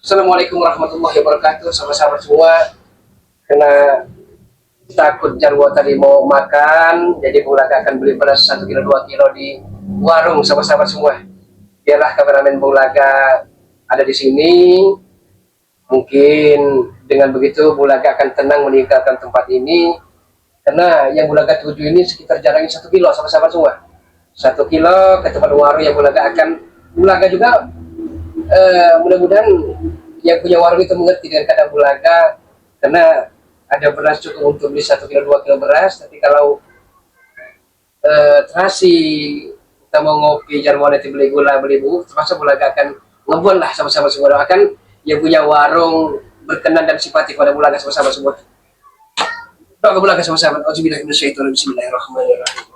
Assalamualaikum warahmatullahi wabarakatuh, sahabat-sahabat semua. Karena takut jarwo tadi mau makan, jadi Bung Laga akan beli beras 1 kilo 2 kilo di warung, sahabat-sahabat semua. Biarlah kameramen Bung Laga ada di sini. Mungkin dengan begitu Bung Laga akan tenang meninggalkan tempat ini. Karena yang Bung Laga tuju ini sekitar jaraknya 1 kilo, sahabat-sahabat semua. 1 kilo ke tempat warung yang Bung Laga akan. Bung Laga juga mudah-mudahan yang punya warung itu mengerti dengan keadaan Bung Laga, karena ada beras cukup untuk beli 1 kilo 2 kilo beras. Tapi kalau terasi kita mau ngopi jarwo nanti beli gula beli bubuk, termasuk Bung Laga akan ngebuat lah sama-sama semua. Doakan yang punya warung berkenan dan simpati kepada Bung Laga sama-sama semua. Doa Bung Laga sama-sama. Bismillahirrahmanirrahim.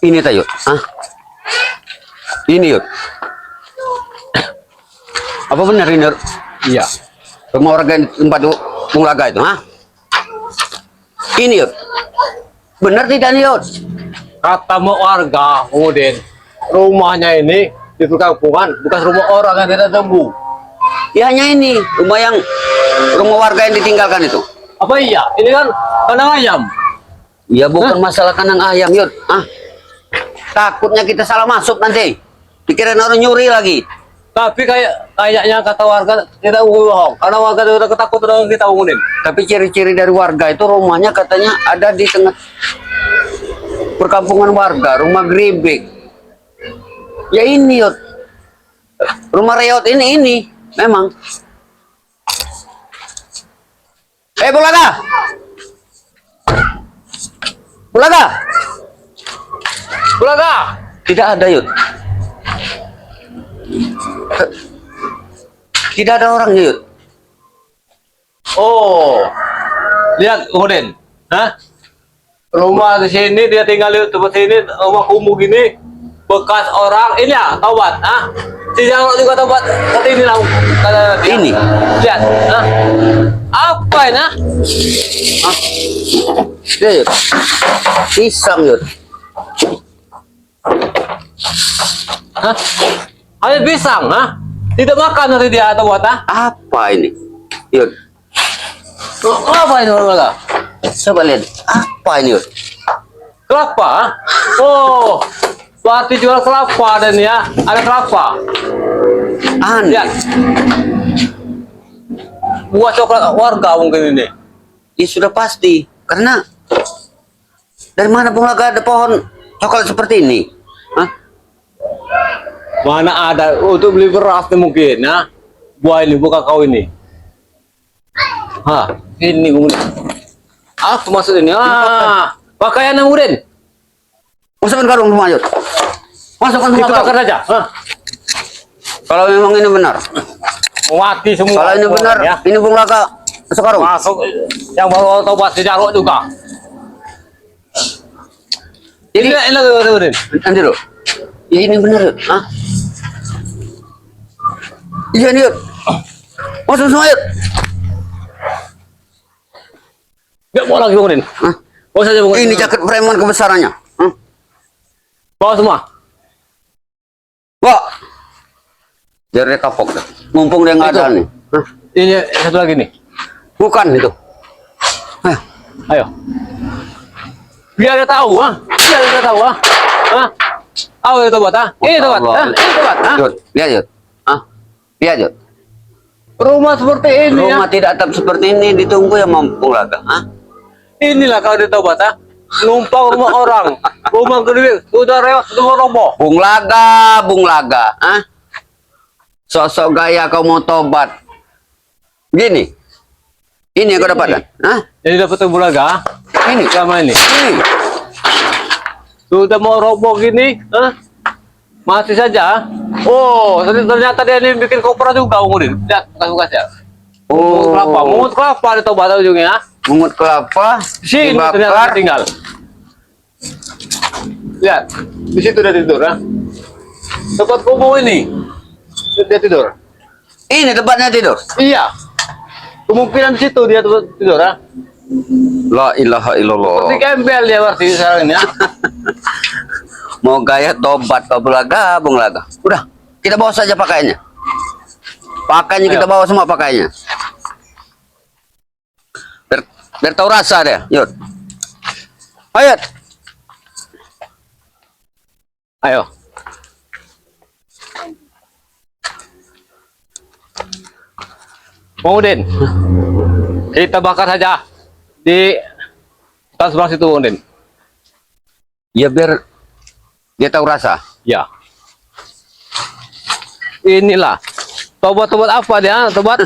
Ini tayo, ini yuk. Apa benar ini? Iya. Rumah warga tempat Bung Laga itu, Ini yuk. Benar tidak nih yuk? Kata warga, kemudian rumahnya ini di perkampungan bukan rumah orang yang tidak sembuh. Ya hanya ini rumah warga yang ditinggalkan itu. Apa iya? Ini kan kandang ayam. Ya bukan masalah kandang ayam yuk. Takutnya kita salah masuk nanti. Pikiran orang nyuri lagi. Tapi kayaknya kata warga tidak bohong. Karena warga udah ketakutan kita kemudian. Tapi ciri-ciri dari warga itu rumahnya katanya ada di tengah perkampungan warga, rumah geribik. Ya ini yuk. Rumah reot ini memang. Bung Laga. Bung Laga. Bung Laga. Tidak ada yuk. Tidak ada orangnya yuk. Oh. Lihat kemudian. Rumah di sini dia tinggal di tempat sini, rumah kumuh gini. Bekas orang ini ya, taubat, Si Jarwo juga taubat. Kata ini lah. Ini. Lihat, apa ini? Dia yuk. Pisang yuk. Ada pisang, Tidak makan nanti dia atau buat, Apa ini? Yuk. Apa ini orang? Coba lihat. Apa ini yuk? Kelapa, Oh, berarti jual kelapa dan ya, ada kelapa. Aneh. Lihat. Buat coklat warga mungkin ini. Ya sudah pasti. Karena dari mana Bung Laga ada pohon coklat seperti ini? Mana ada untuk beli beras nih mungkin, Buah ini bukan kau ini. Ini kemudian. Aku masuk ini. Pakaian kemudian. Masukkan karung rumah yuk. Masukkan rumah Itu bakar saja. Kalau memang ini benar. Mati semua. Kalau ini benar, ya. ini Bung Laga masuk karung. Masuk. Yang baru taubat si Jarwo juga. Jadi Ini kemudian. nanti loh. Ya ini benar yuk. Iya nih yuk. Masuk semua yuk. Gak mau lagi kemudian. Bawa saja kemudian. Ini jaket preman kebesarannya. Bawa semua. Wah. Biar dia kapok dah. Mumpung dia nggak ada nih. Ini satu lagi nih. Bukan itu. Ayo. Biar dia tahu, Biar dia tahu, Ayo itu buat, Ini itu buat, Ini itu buat, Yud, lihat yuk. Lihat yuk. Rumah seperti ini, Rumah tidak tetap seperti ini ditunggu ya Bung Laga. Inilah kalau dia tahu, numpang rumah orang, rumah gede, sudah rewat, sudah roboh. Bung Laga, Sosok gaya kau mau tobat. Gini. Ini yang kau dapatkan. Jadi dapat Bulaga, Ini. sama ini. Ini. Sudah mau roboh gini, Masih saja. Oh, ternyata dia ini bikin kopra juga Udin. Lihat bekas ya. Oh, Mungut kelapa di tobat ujungnya. mungut kelapa Sini ternyata dibakar. tinggal. Lihat, di situ dia tidur, ya. Tempat kumuh ini, dia tidur. Ini tempatnya tidur. Iya, kemungkinan di situ dia tidur, ya. La ilaha illallah. Seperti gembel dia berarti sekarang ini, ya. Mau gaya tobat kau belaga, bung laga. Udah, kita bawa saja pakaiannya. Pakaiannya kita Ayo. bawa semua pakaiannya. Biar tahu rasa deh, Yud. Ayo. Ayo. Udin, kita bakar saja di tas sebelah situ, Udin. Ya biar dia tahu rasa. Ya. Inilah tobat-tobat apa dia? Tobat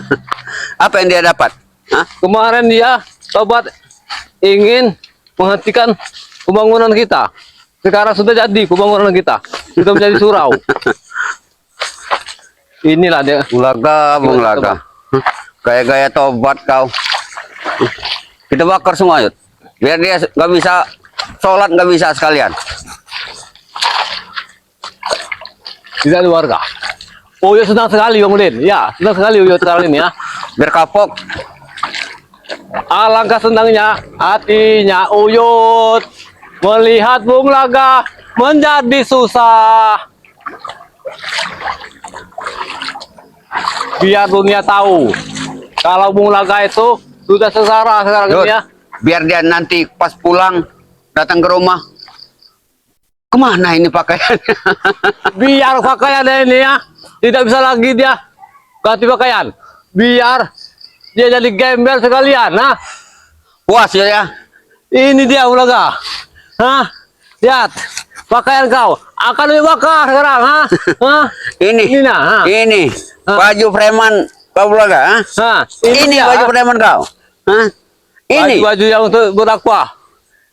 Apa yang dia dapat? Hah? kemarin dia tobat ingin menghentikan pembangunan kita. Sekarang sudah jadi pembangunan kita. Sudah menjadi surau. Inilah dia. Bung laga, bung Gimana, laga. Gaya-gaya tobat kau. Kita bakar semua, Yud. Biar dia nggak bisa sholat, nggak bisa sekalian. Tidak ada warga. Oh ya senang sekali Bang Udin. Ya senang sekali Uyut kali ini ya. Biar kapok. Alangkah senangnya hatinya Uyut melihat Bung Laga menjadi susah. Biar dunia tahu kalau Bung Laga itu sudah sengsara sekarang Yud, ini ya. biar dia nanti pas pulang datang ke rumah. Kemana ini pakaiannya? Biar pakaiannya ini ya tidak bisa lagi dia ganti pakaian. Biar dia jadi gembel sekalian. Nah, Puas ya? ini dia Bung Laga. Hah? Lihat pakaian kau akan lebih bakar sekarang. Hah? Hah? Ini, Ini nah. Hah? ini Hah? baju preman kau Laga, ha? Hah? Ini dia, baju hah? preman kau, hah? Ini, Baju yang untuk berdakwah.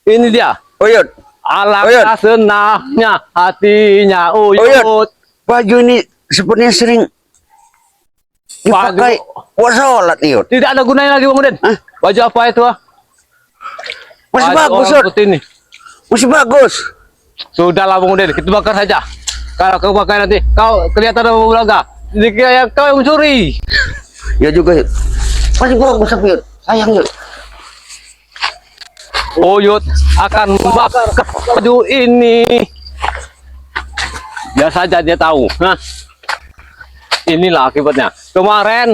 Ini dia. Uyut, Alangkah senangnya hatinya Uyut. baju ini sepertinya sering dipakai buat sholat nih, Yud. Tidak ada gunanya lagi Bang Udin. Hah? Baju apa itu? Ah? Masih Baju bagus, orang Yud. putih ini. Masih bagus. Sudahlah Bang Udin, kita bakar saja. Kalau kau pakai nanti, kau kelihatan sama Bung Laga. Dikira kau yang mencuri. Ya juga, Yud. Masih bagus, tapi Yud. Sayang, Yud. Uyut akan membakar baju ini. Biar saja dia tahu. Nah, inilah akibatnya. Kemarin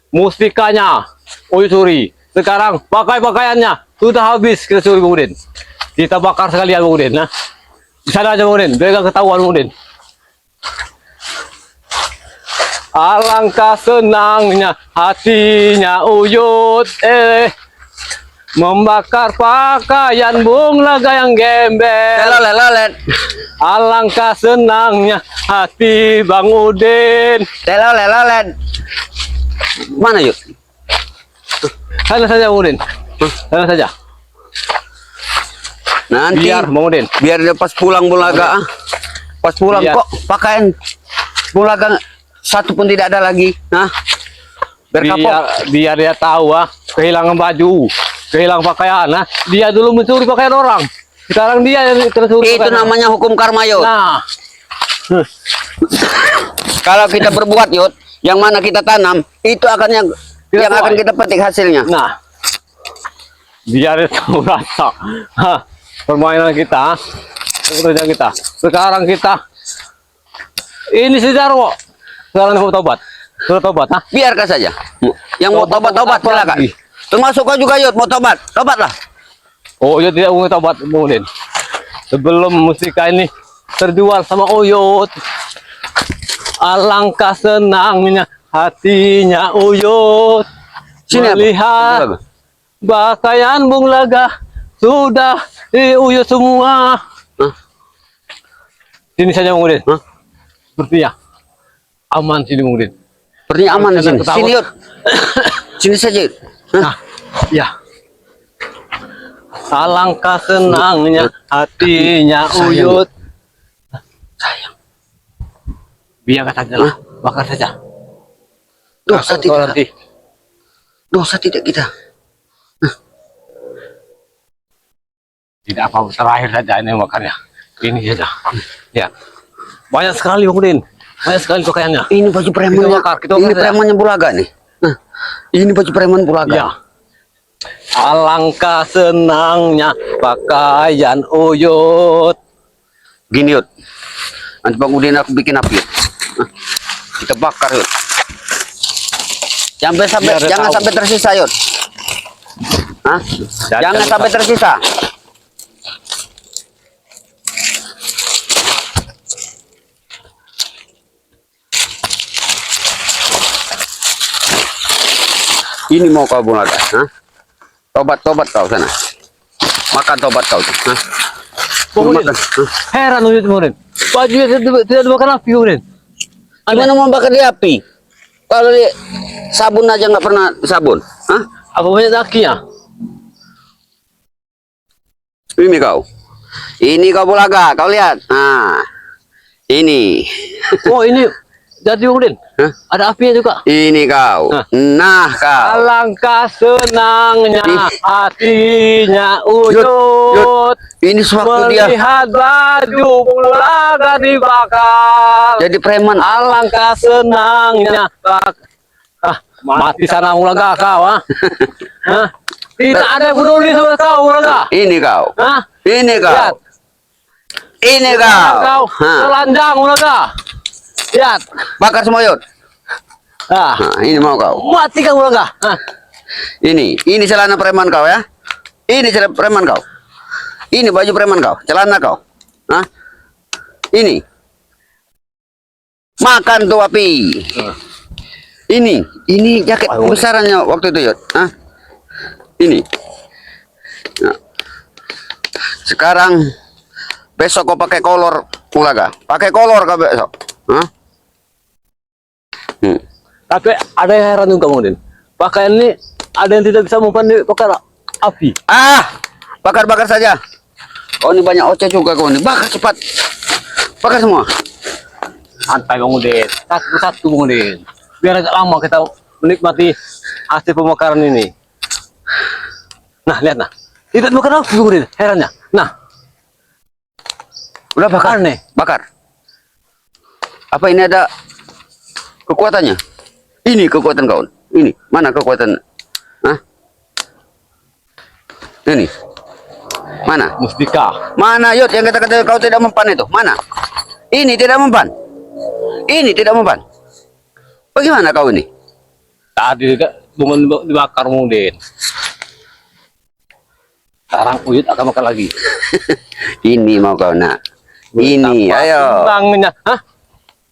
mustikanya Uyut curi. Sekarang pakai pakaiannya sudah habis kita curi Bung Udin. Kita bakar sekalian Bung Udin. Nah, di sana aja Bung Udin. Biar gak ketahuan Bung Udin. Alangkah senangnya hatinya Uyut membakar pakaian Bung Laga yang gembel. Telolet. Alangkah senangnya hati Bang Udin. Telolet. Mana, Yud? Sana saja Bang Udin. Sana saja. Nanti Biar Bang Udin. biar dia pas pulang Bulaga, pas pulang Biar. kok pakaian Bulaga satu pun tidak ada lagi. Nah, biar kapok. Biar dia tahu kehilangan baju, kehilangan pakaian. Nah, dia dulu mencuri pakaian orang. Sekarang dia yang tercuri. Itu namanya hukum karma, Yud. Nah, Kalau kita berbuat, Yud, yang mana kita tanam, itu akan yang akan kita petik hasilnya. nah. Biar dia tahu rasa. Permainan kita, pekerjaan kita. Sekarang kita ini si Jarwo. Sekarang mau tobat. Sudah tobat, nah. Biarkan saja. Yang mau Tobat tobat apa silakan. lagi? Termasuk kau juga, Yud, mau tobatlah. Oh, Uyut tidak mau tobat, Bang Udin. Sebelum mustika ini terjual sama Uyut. Alangkah senangnya hatinya Uyut. Sini, melihat apa? pakaian Bung Laga sudah diuyut semua. Hah? Sini saja Bang Udin. Hah? Sepertinya aman sini Bang Udin. Sepertinya aman di sini. Ketawa. Sini, Yud. Sini saja, Yud. Hah? Nah, ya. Alangkah senangnya hatinya Sayang. Uyut. sayang. Biarkan saja lah. Bakar saja. Dosa Kau tidak. nanti. Dosa tidak kita. Tidak apa, terakhir saja ini makannya. Ini saja. Ya. Banyak sekali Bang Udin. Banyak sekali pakaiannya. Ini baju premannya. Kita bakar Ini saja. premannya Bulaga nih. Nah, ini baju preman Bulaga. Ya. Alangkah senangnya pakaian Uyut. Gini Yud. Nanti Bang Udin aku bikin api Yud. Nah, kita bakar Yud. Jangan Biar dia tahu. sampai tersisa Yud. Hah? Dan Jangan jangan sampai tersisa. Ini mau kau Bulaga, hah? Tobat kau sana. Makan tobat kau. Hah? Bang Udin. Makan. Hah? Heran Uyut Bang Udin. Bajunya tidak dibakar api Bang Udin. Gimana mau bakar di api? Kalau di sabun aja nggak pernah sabun. Hah? Apa banyak dakinya? Ini kau. Ini kau Bulaga, kau lihat. Nah. Ini. Oh ini jadi Bang Udin. Hah? Ada apinya juga. Ini kau. Hah? Nah, kau. Alangkah senangnya Ih. hatinya Yud. Uyut Ini sewaktu dia melihat baju Bulaga dibakar. jadi preman. Alangkah senangnya mati sana Bulaga kau Hah? Tidak ada yang peduli sama kau Bulaga. Ini kau. Hah? Ini kau. Lihat. Ini kau. Kau Hah. telanjang Bulaga. Lihat. Bakar semua Yud. Nah, Nah, ini mau kau. mati kau Bulaga. Hah? Ini celana preman kau ya. Ini celana preman kau. Ini baju preman kau, celana kau. Hah? Ini. Makan tuh api. Ini jaket Ayo, besarannya waktu itu Yud. Hah? Ini. Nah. Sekarang besok kau pakai kolor Bulaga. Pakai kolor kau besok. Hah? Tapi ada yang heran juga Bang Udin. Pakaian ini ada yang tidak bisa mempan dibakar api. Ah, bakar-bakar saja. Oh, ini banyak oceh juga kau ini. Bakar cepat. Bakar semua. Santai Bang Udin. Satu-satu Bang Udin. Biar agak lama kita menikmati hasil pembakaran ini. Nah, lihat nah. Tidak dibakar api Bang Udin. Herannya. Nah, Udah bakar. Aneh. Bakar. Apa ini ada kekuatannya? Ini kekuatan kawan. Ini mana kekuatan? Hah? Ini mana? mustika. Mana Yud yang kata-kata kau tidak mempan itu? Mana? Ini tidak mempan. Ini tidak mempan. Bagaimana kau ini? Tadi tidak dibakar Bang Udin. Sekarang Uyut akan makan lagi. Ini mau kau nak. Ini, ayo. Bangnya. Hah?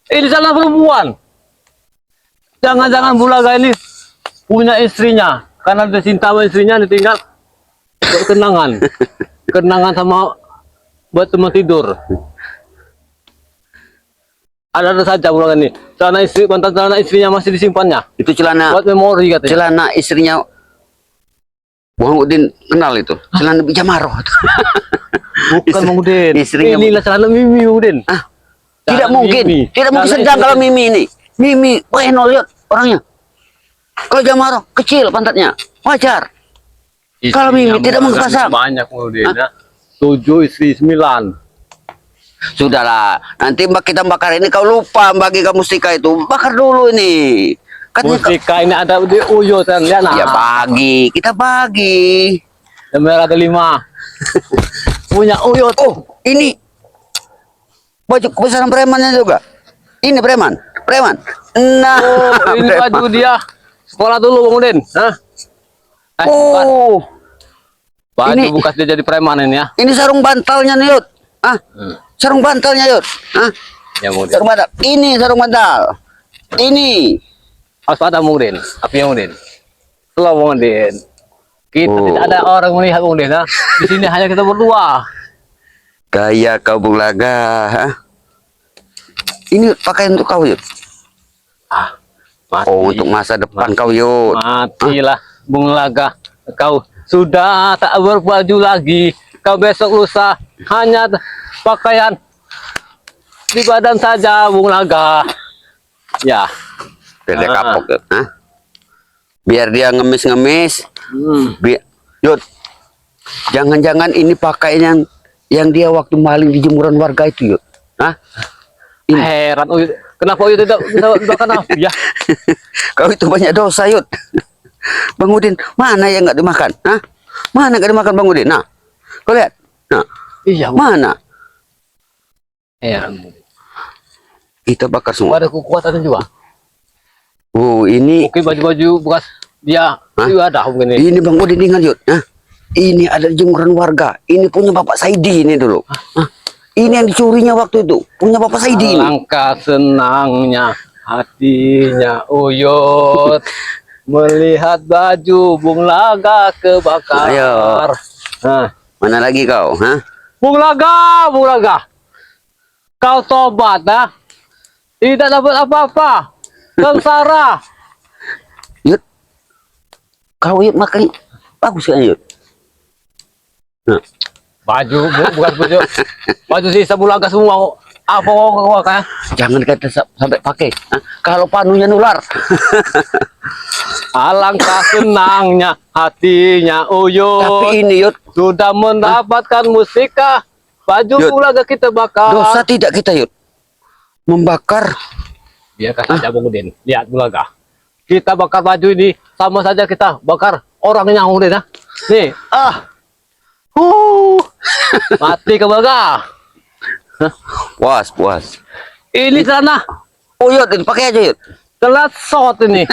Ini salah perempuan. Jangan-jangan Bulaga ini punya istrinya. Karena dia cinta sama istrinya, ditinggal buat kenangan. Kenangan sama buat teman tidur. Ada saja Bulaga ini. Celana istri, mantan celana istrinya masih disimpannya. Itu celana Buat memori katanya. celana istrinya Bang Udin kenal itu. Celana Bijamaro. Bukan Bang Udin. Istrinya Inilah celana Mimi Bang Udin. Ah, tidak Celana mungkin. Mimi. Tidak mungkin Celana sedang istri- kalau Mimi ini. Mimi, nol lihat orangnya. Kalau Jamaro kecil pantatnya, wajar. Kalau Mimi tidak Bulaga mengpasang. banyak Bang Udin ya. 7 istri 9. Sudahlah, nanti kita bakar ini kau lupa bagi kamu mustika itu. Bakar dulu ini. Katanya kau, Mustika ini ada di Uyut kan, lihat nah. ya bagi, kita bagi. Yang merah ada 5. Punya Uyut. Oh, ini baju kebesaran premannya juga. Ini preman. Nah, Oh, ini preman. baju dia. Sekolah dulu Bang Udin. Hah? Bukan. Oh, Baju ini- bekas dia jadi preman ini ya. ini sarung bantalnya nih, Yud. Ah, sarung bantalnya, Yud. Ah, Ya Bang Udin. sarung bantal. Ini sarung bantal. Ini. Harus ada Bang Udin. Api Bang Udin. Slow Bang Udin. Kita Oh. tidak ada orang melihat Bang Udin. Ha? Di sini hanya kita berdua. Gaya kau Bulaga. Hah? Ini pakaian untuk kau, Yud. Mati. Oh, untuk masa depan kau, Yud. Matilah Bung Laga. Kau sudah tak berbaju lagi. Kau besok lusa hanya pakaian di badan saja, Bung Laga. Ya. Beda Ah. kapok Yud. Hah? Biar dia ngemis-ngemis. Yud, jangan-jangan ini pakaian yang dia waktu maling di jemuran warga itu Yud. Hah? Ini. Heran Uyut. Kenapa Uyut tidak bisa makan ya? Kau itu banyak dosa Yud. Bang Udin, mana yang nggak dimakan? Hah? Mana nggak dimakan Bang Udin? Nah, kau lihat. Nah, Iya, mana? heran. Kita bakar semua. Ada kekuatan juga. Oh, ini Mungkin baju-baju bekas dia itu ada mungkin ini. ini Bang Udin ingat Yud. Hah? Ini ada jemuran warga. Ini punya Bapak Saidi ini dulu. Hah? Ini yang dicurinya waktu itu. Punya Bapak Saidi ini. Alangkah senangnya hatinya Uyut melihat baju Bung Laga kebakar. Ayo. Nah, Mana lagi kau? Hah? Bung Laga, kau tobat, dah. Tidak dapat apa-apa, sengsara. Yud. Kau Yud makan bagus kan Yud? Nah, Baju, bukan baju sisa Bung Laga semua. Apa kau kan? jangan kata sampai pakai. Hah? Kalau panunya nular. Alangkah senangnya hatinya Uyut. Tapi ini Yud, Sudah mendapatkan musika. Baju Yud. Bung Laga kita bakar. dosa tidak kita Yud? Membakar. Biarkan saja Bung Udin. Lihat Bung Laga. Kita bakar baju ini sama saja kita bakar orangnya Bung Udin. Nih, mati ke Bung Laga. Puas, puas. Ini sana Oh Yud, ini pakai aja Yud. telat shot ini.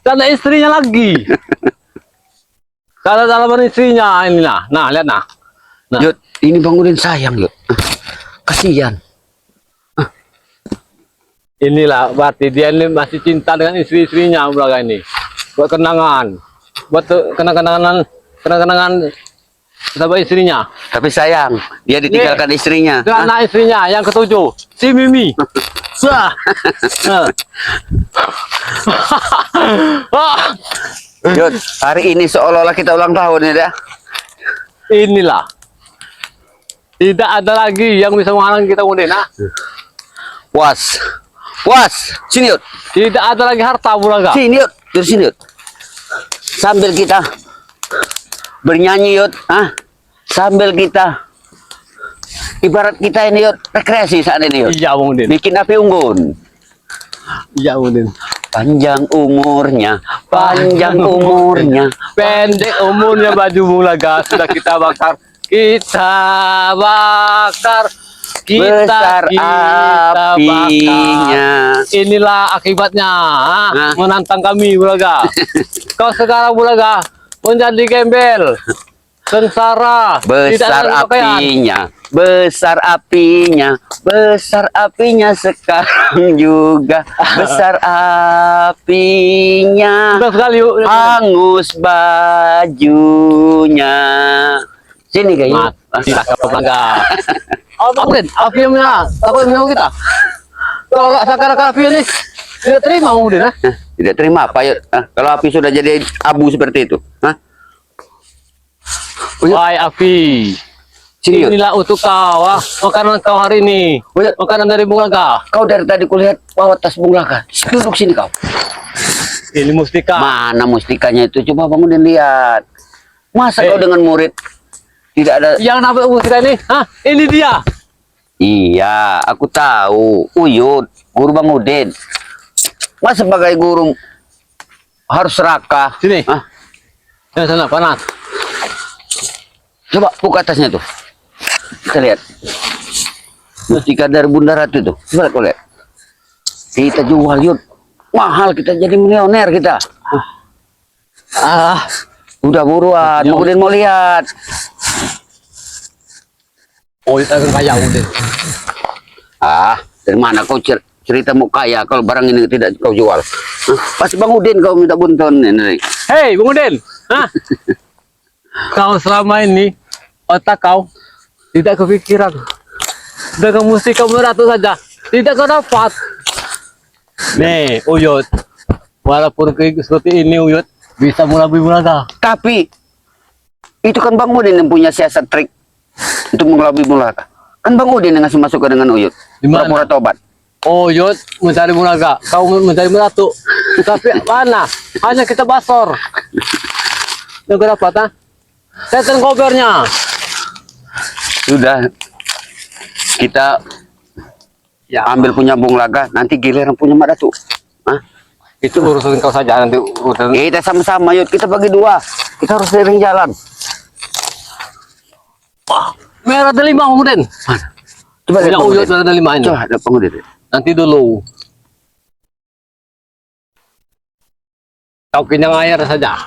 Karena istrinya lagi. Karena dalaman istrinya ini nah. Nah, lihat nah. Nah. Yud, ini Bang Udin sayang Yud. Kasihan. Inilah berarti dia ini masih cinta dengan istri-istrinya Bung Laga ini. Buat kenangan. Buat kenangan sama istrinya. Tapi sayang, dia ditinggalkan istrinya. Dan anak istrinya yang ketujuh, si Mimi. Sah. Yud, hari ini seolah-olah kita ulang tahun ya. Inilah. Tidak ada lagi yang bisa menghalangi kita Bung Udin. Puas. Puas. Sini Yud. Tidak ada lagi harta Bung Laga. Sini Yud. Dari sini Yud. Sambil kita bernyanyi Yud. Sambil kita ibarat kita ini Yud, rekreasi saat ini Yud. Iya Bung Udin. Bikin api unggun. Iya Bung Udin. Panjang umurnya, panjang umurnya. Pendek umurnya baju Bung Laga sudah kita bakar. Kita bakar. Besar Kita apinya. bakar. Inilah akibatnya Nah. menantang kami Bung Laga. Kau sekarang Bung Laga menjadi gembel, sengsara, tidak Besar ada pakaian. apinya, besar apinya, besar apinya sekarang juga. Besar apinya, Sudah sekali yuk. hangus bajunya. Sini kayaknya. Mati lah kau Bung Laga. Mungkin apinya, apa yang kita? Kalau sekarang api ini tidak terima Bung Udin. Tidak terima apa Yud? Kalau api sudah jadi abu seperti itu. Wahai api, Sini Yud. inilah untuk kau, makanan kau hari ini, Yud. makanan dari Bung Laga. Kau dari tadi kulihat bawa tas Bung Laga. Duduk sini kau. Ini mustika. Mana mustikanya itu? Coba Bang Udin lihat. Masa kau dengan murid tidak ada? Yang nampak mustika ini, ini dia. Iya, aku tahu. Uyut, guru Bang Udin. Mas sebagai guru harus serakah. Sini. Yang sana panas. Coba buka atasnya tuh. Kita lihat. Mustika dari Bunda Ratu tuh. Coba kau lihat. Kita jual Yud. Mahal kita jadi milioner kita. Udah buruan. Bang Udin mau lihat. Oh, itu akan kaya Udin. Dari mana kau cerita mau kaya kalau barang ini tidak kau jual? Pasti Bang Udin kau minta bunton ini. Hei, Bung Udin. Kau selama ini otak kau tidak kepikiran dengan mustika meratu saja tidak kau dapat. Nih, Uyut. Walaupun seperti ini Uyut bisa mengelabui Bung Laga. Tapi itu kan Bang Udin yang punya siasat trik untuk mengelabui Bung Laga. Kan Bang Udin yang ngasih masukan dengan Uyut. Di mana? Pura-pura tobat. Oh, Yud, mencari Bulaga. Kau mencari Melatu. Tapi mana? Hanya kita basor. Yang dapat, ha? Setan kopernya. Sudah kita Ya, ambil punya Bung Laga, nanti giliran punya Mak Datuk. Hah? itu urusan kau saja nanti urusan. Kita sama-sama yuk, kita bagi dua. Kita harus sering jalan. Merah ada 5 kemudian. Coba Punya lihat Uyut Bang ada 5 ini. Coba ada pengudir. Nanti dulu. Kau kenyang air saja.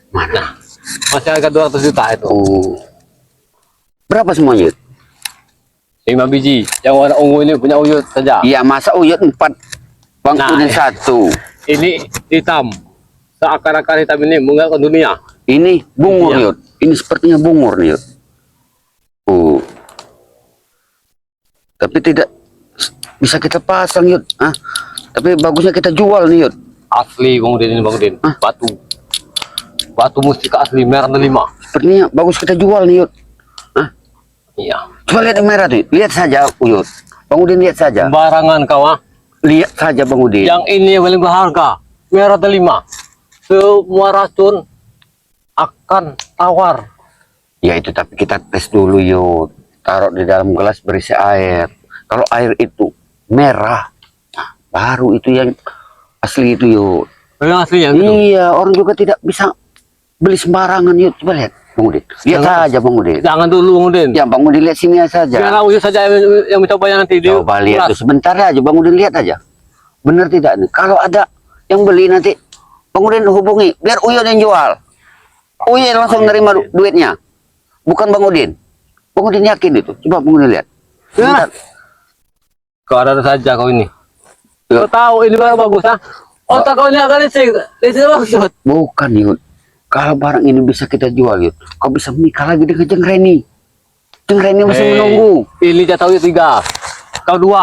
Mana? Masih harga 200 juta itu. Oh. Berapa semuanya? 5 biji. Yang warna ungu ini punya Uyut saja. Iya, masa Uyut 4, Bang Nah, Udin 1. Ini hitam. Seakan-akan hitam ini mengalahkan dunia. Ini bungur, Iya. Yud. Ini sepertinya bungur nih, Yud. Oh. Tapi tidak bisa kita pasang, Yud. Ah. Tapi bagusnya kita jual nih, Yud. Asli Bang Udin ini Bang Udin. Hah? Batu mustika asli merah ada 5. Sepertinya bagus kita jual nih, Yud. Ah. Iya. Coba lihat yang merah tuh. Lihat saja, Yud. Bang Udin lihat saja. Barangan kau, ha? Lihat saja, Bang Udin. Yang ini yang paling berharga. Merah ada 5. Semua racun akan tawar. Ya itu, tapi kita tes dulu, Yud. Taruh di dalam gelas berisi air. Kalau air itu merah, nah, baru itu yang asli itu, Yud. Yang asli yang itu. Iya, orang juga tidak bisa beli sembarangan, Yud. Coba lihat, Bang Udin. Lihat Jangan- saja, Bang Udin. Jangan dulu Bang Udin. Ya, Bang Udin lihat sini saja. Biarlah Uyut saja yang mencobanya nanti. Dia Coba lihat ulas. tuh, sebentar aja, Bang Udin lihat aja. Benar tidak nih? Kalau ada yang beli nanti, Bang Udin hubungi, biar Uyut yang jual. Uyut langsung nerima duitnya. Bukan Bang Udin. Bang Udin yakin itu. Coba Bang Udin lihat. Ya. Sebentar. Kau ada saja kau ini. Ya. Kau tahu ini barang bagus, ha? Otak kau ini agak licik. Licik bagus. Bukan, Yud. Kalau barang ini bisa kita jual, Yud, kau bisa menikah lagi dengan Jeng Reni. Jeng Reni masih menunggu. Ini jatah Uyut 3. Kau 2.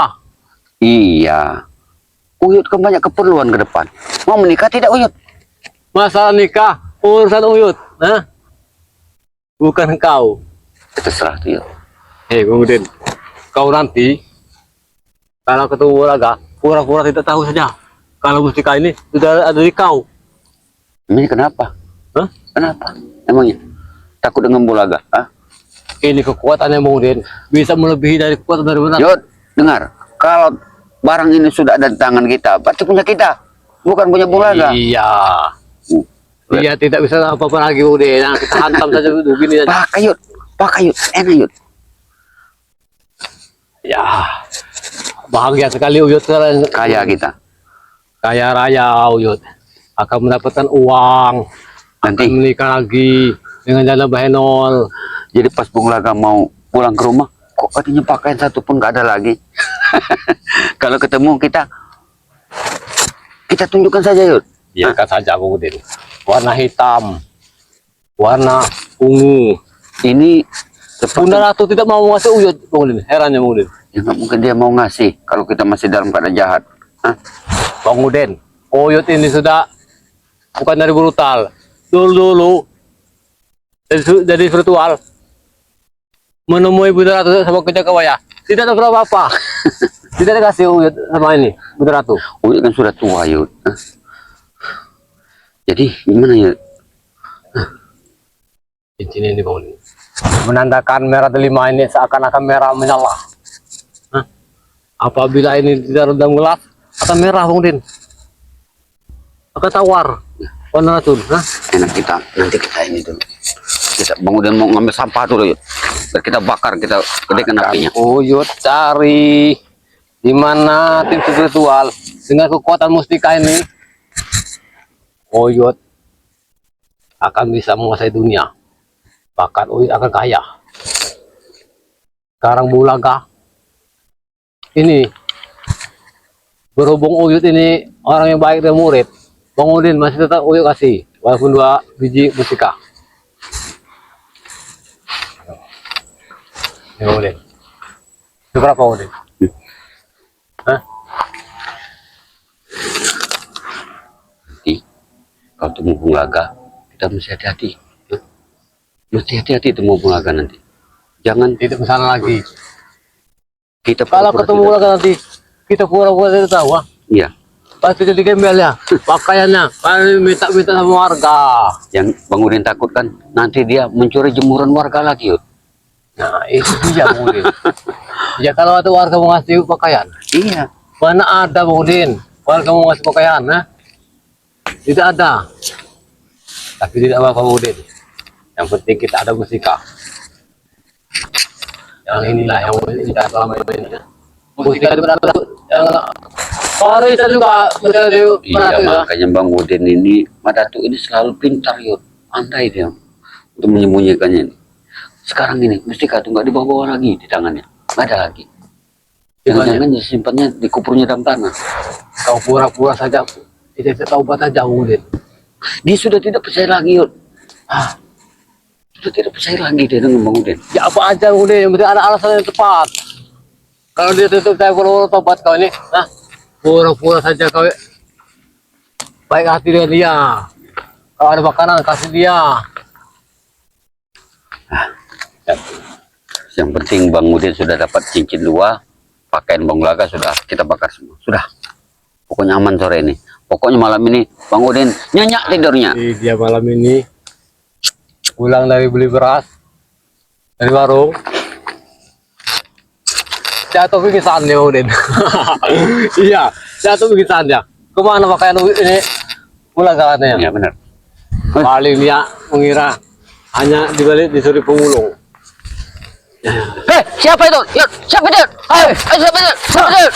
Iya. Uyut kan banyak keperluan ke depan. Mau menikah tidak, Uyut? Masalah nikah urusan Uyut, ha? Bukan kau. Terserah tuh, Yud. Hei Bang Udin, kau nanti kalau ketemu Bulaga, pura-pura tidak tahu saja. Kalau mustika ini sudah ada di kau. Ini kenapa? Hah? Kenapa? Emangnya? Takut dengan Bulaga? Ah? Ini kekuatannya Bang Udin bisa melebihi dari kekuatan dari mana? Yud, dengar. Kalau barang ini sudah ada di tangan kita, berarti punya kita. Bukan punya Bulaga. Iya. Iya tidak bisa apa-apa lagi Bang Udin. Nah, kita hantam saja begini saja. Pakai, Yud. Pakai, Yud. Enak, Yud. Ya. Bahagia sekali Uyut sekarang. Kaya kita. Kaya raya Uyut. Akan mendapatkan uang. Nanti. Akan menikah lagi dengan janda Bahenol. Jadi pas Bung Laga mau pulang ke rumah, kok katanya pakaian satu pun gak ada lagi. Kalau ketemu kita tunjukkan saja, Yud. Biarkan saja Bang Udin. Warna hitam, warna ungu. Ini seperti Bunda Ratu tidak mau ngasih Uyut Bang Udin. Herannya Bang Udin. ya, nggak mungkin dia mau ngasih kalau kita masih dalam keadaan jahat. Hah? Bang Udin, Uyut ini sudah bukan dari brutal. Dulu jadi virtual. Menemui Bunda Ratu sama kerja kawaya. Tidak ada apa-apa. Tidak dikasih Uyut sama ini Bunda Ratu. Uyut kan sudah tua, Yud. Hah? Jadi gimana, Yud? Cincin ini Bang Udin menandakan merah delima ini seakan-akan merah menyala. Hah? Apabila ini tidak rendam gelap akan merah Bang Udin. Akan tawar warna racun. Hah? Enak kita, nanti kita ini dulu. Kita Bang Udin mau ngambil sampah dulu, Yud. Biar kita bakar, kita gedekan apinya. Uyut cari di mana tim spiritual dengan kekuatan mustika ini. Uyut akan bisa menguasai dunia. Bahkan Uyut akan kaya. Sekarang Bulaga ini berhubung Uyut ini orang yang baik dan murid, Bang Udin masih tetap Uyut kasih walaupun 2 biji mustika. Ya Udin. Itu berapa Udin? Hah? Nanti kalau temu Bung Laga, kita mesti hati-hati. Hah? Mesti hati-hati temu Bung Laga nanti. Jangan Tidak kesana lagi. Kita Kalau pura-pura ketemu tidak- lagi nanti kita pura-pura tidak tahu. Ah. Iya. Pasti jadi gembel ya. Pakaiannya, paling minta-minta sama warga. Yang Bang Udin takut kan nanti dia mencuri jemuran warga lagi, Yud. Nah, itu dia Bang Udin. Ya kalau ada warga mau ngasih pakaian, Iya. mana ada Bang Udin? Warga mau ngasih pakaian, nah? Tidak ada. Tapi tidak apa-apa Bang Udin. Yang penting kita ada musika. Yang inilah yang kita selama ini. Musika itu benar yang orang itu juga benar Iya, makanya Bang Udin ini, Madatu ini selalu pintar, Yud. Andai dia untuk menyembunyikannya ini. Sekarang ini mustika itu nggak dibawa-bawa lagi di tangannya, nggak ada lagi. Jangan-jangan disimpannya di kuburnya dalam tanah. Kau pura-pura saja. Kita taubat saja Bang Udin. Dia sudah tidak percaya lagi, Yud. Sudah tidak percaya lagi dia dengan Bang Udin. Ya apa aja Bang Udin, yang penting ada alasan yang tepat. Kalau dia tutup saya pura-pura tobat kau ini, nah pura-pura saja kau baik hati dengan dia. Kalau ada makanan kasih dia. Yang penting Bang Udin sudah dapat cincin 2, pakaian Bang Laga sudah kita bakar semua. Sudah. Pokoknya aman sore ini. Pokoknya malam ini Bang Udin nyenyak tidurnya. Dia malam ini pulang dari beli beras dari warung. Jatuh pingsan dia Bang Udin. Iya, jatuh pingsan dia. Kemana pakaian ini? Pulang katanya. Ya benar. Paling dia mengira hanya dibalik disuruh pemulung. Hei, siapa itu? Yud, siapa itu? Hei, siapa itu? Siapa itu?